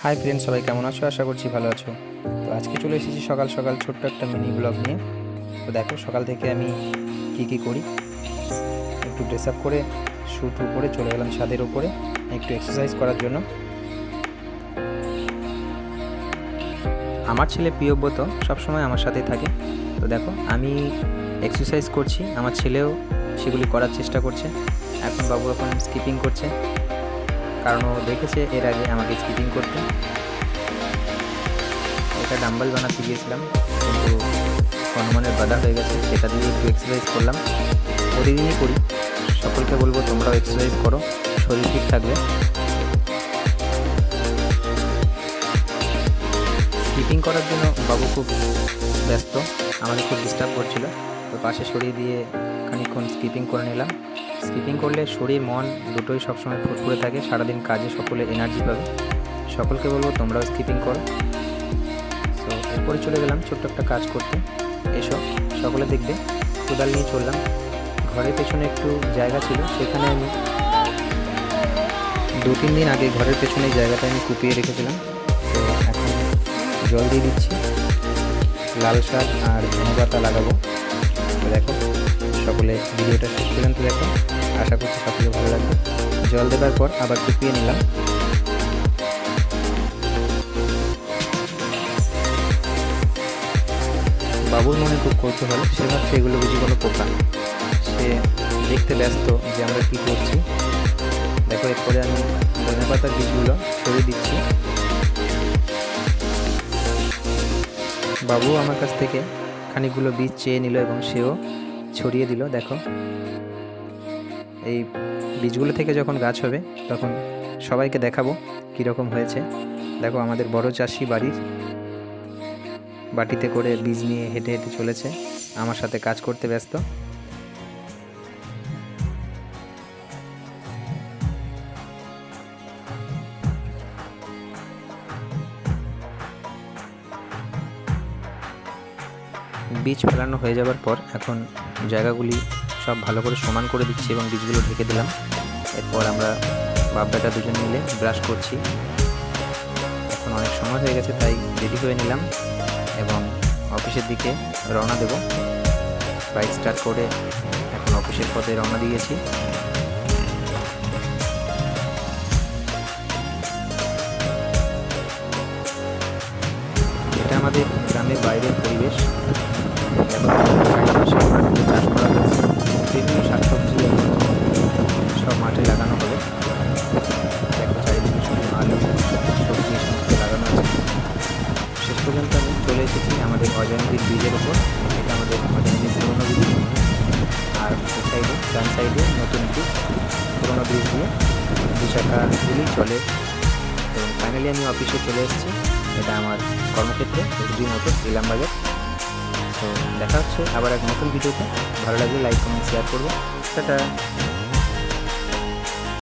Hi friends, সবাই কেমন আছো? আশা করছি ভালো আছো। তো আজকে চলে এসেছি সকাল সকাল ছোট্ট একটা মিনি ব্লগ নিয়ে। তো দেখো সকাল থেকে আমি কি করি। একটু ড্রেস আপ করে শ্যু পরে চলে গেলাম ছাদের উপরে একটু এক্সারসাইজ করার জন্য। আমার ছেলে প্রিয়ব্রত সবসময় আমার সাথেই থাকে। তো দেখো আমি এক্সারসাইজ করছি, আমার ছেলেও সেগুলি করার চেষ্টা করছে। বাবু এখন স্কিপিং করছে, কারণ ও দেখেছে এর আগে আমাকে স্কিপিং করতে। একটা ডাম্বেল বানাতে গিয়েছিলাম, কিন্তু হনুমানের বাধা হয়ে গেছে, সেটা দিয়ে একটু এক্সারসাইজ করলাম। প্রতিদিনই করি, সকলকে বলবো তোমরাও এক্সারসাইজ করো, শরীর ঠিক থাকবে। স্কিপিং করার জন্য বাবু খুব ব্যস্ত, আমাকে খুব ডিস্টার্ব করছিল। তো পাশে সরিয়ে দিয়ে খানিকক্ষণ স্কিপিং করে নিলাম। স্কিপিং করলে শরীর মন দুটোই সবসময় ফুরফুরে থাকে, সারাদিন কাজে সকলে এনার্জি পাবে। সকলকে বলবো তোমরাও স্কিপিং করো। তো এরপরে চলে গেলাম ছোট্ট একটা কাজ করতে। এসো সকলে দেখবে, কোদাল নিয়ে চললাম। ঘরের পেছনে একটু জায়গা ছিল, সেখানে আমি 2-3 দিন আগে ঘরের পেছনে জায়গাটা আমি কুপিয়ে রেখেছিলাম। তো এখন জল দিয়ে দিচ্ছি, লাল শাক আর ধনেপাতা লাগাবো। তো দেখো সকলে ভিডিওটা শেষ পর্যন্ত দেখো, আশা করছি সকলে ভালো লাগবে। জল দেওয়ার পর আবার কুপিয়ে নিলাম। বাবুর মনে খুব কৌতূহল, সে ভাবছে এগুলো বুঝি কোনো পোকা। সে দেখতে ব্যস্ত যে আমরা কী করছি। দেখো এরপরে আমি ধনেপাতার বীজগুলো ছড়িয়ে দিচ্ছি। বাবু আমার কাছ থেকে খানিকগুলো বীজ চেয়ে নিল এবং সেও ছড়িয়ে দিল। দেখো এই বীজগুলো থেকে যখন গাছ হবে তখন সবাইকে দেখাবো কীরকম হয়েছে। দেখো আমাদের বড় চাষি বাটিতে করে বীজ নিয়ে হেঁটে হেঁটে চলেছে, আমার সাথে কাজ করতে ব্যস্ত। বীজ ফেলানো হয়ে যাওয়ার পর এখন জায়গাগুলি সব ভালো করে সমান করে দিচ্ছি এবং বীজগুলো ঢেকে দিলাম। এরপর আমরা বাপ বেটা দুজন মিলে ব্রাশ করছি। এখন অনেক সময় হয়ে গেছে, তাই রেডি হয়ে নিলাম এবং অফিসের দিকে রওনা দেব। বাইক স্টার্ট করে এখন অফিসের পথে রওনা দিয়েছি। এটা আমাদের গ্রামের বাইরের পরিবেশ। চাষ করা হয়েছে, বিভিন্ন শাকসবজি সব মাঠে লাগানো হবে। দেখো চারিদিকে শুধু আলু সবজি সমস্ত লাগানো আছে। শেষ পর্যন্ত আমি চলে এসেছি আমাদের অজয়নদীর ব্রিজের উপর। এটা আমাদের অজয়নদীর পুরোনো ব্রিজ, আর সাইডে ডান সাইডে নতুন ব্রিজ। পুরোনো ব্রিজ দিয়ে 2 চাকাগুলি চলে। এবং ফাইনালি আমি অফিসে চলে এসেছি। এটা আমার কর্মক্ষেত্রে এসডি মোটরস ইলামবাজার। তো দেখা হচ্ছে আবার এক নতুন ভিডিওতে। ভালো লাগলে লাইক কমেন্ট শেয়ার করবো। টাটা।